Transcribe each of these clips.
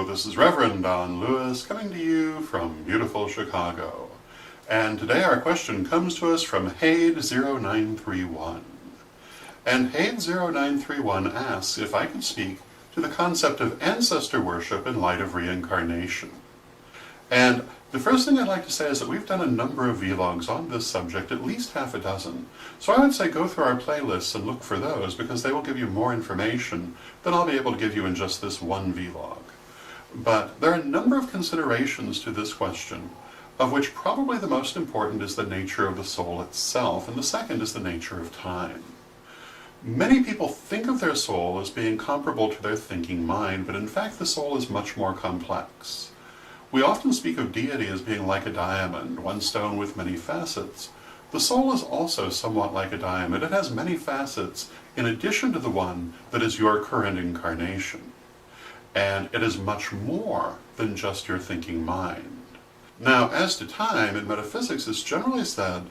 this is Rev Don Lewis coming to you from beautiful Chicago. And today our question comes to us from Haid0931. And Haid0931 asks if I could speak to the concept of ancestor worship in light of reincarnation. And the first thing I'd like to say is that we've done a number of vlogs on this subject, at least half a dozen. So I would say go through our playlists and look for those, because they will give you more information than I'll be able to give you in just this one vlog. But there are a number of considerations to this question, of which probably the most important is the nature of the soul itself, and the second is the nature of time. Many people think of their soul as being comparable to their thinking mind, but in fact the soul is much more complex. We often speak of deity as being like a diamond, one stone with many facets. The soul is also somewhat like a diamond. It has many facets in addition to the one that is your current incarnation. And it is much more than just your thinking mind. Now, as to time, in metaphysics it's generally said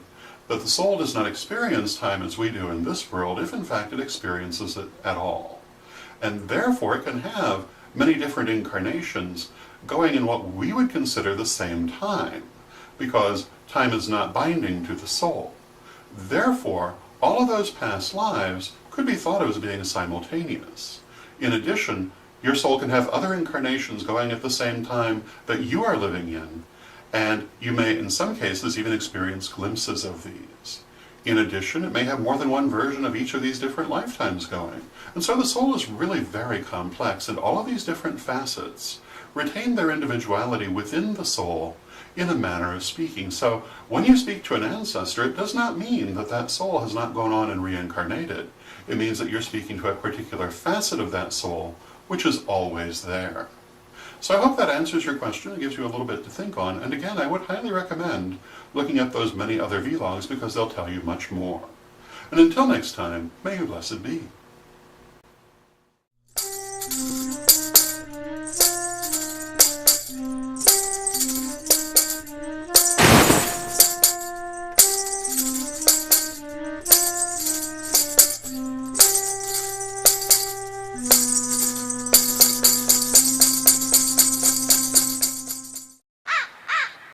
that the soul does not experience time as we do in this world, if in fact it experiences it at all. And therefore it can have many different incarnations going in what we would consider the same time, because time is not binding to the soul. Therefore, all of those past lives could be thought of as being simultaneous. In addition, your soul can have other incarnations going at the same time that you are living in, and you may, in some cases, even experience glimpses of these. In addition, it may have more than one version of each of these different lifetimes going. And so the soul is really very complex, and all of these different facets retain their individuality within the soul in a manner of speaking. So when you speak to an ancestor, it does not mean that that soul has not gone on and reincarnated. It means that you're speaking to a particular facet of that soul, which is always there. So I hope that answers your question and gives you a little bit to think on. And again, I would highly recommend looking at those many other vlogs, because they'll tell you much more. And until next time, may you blessed be.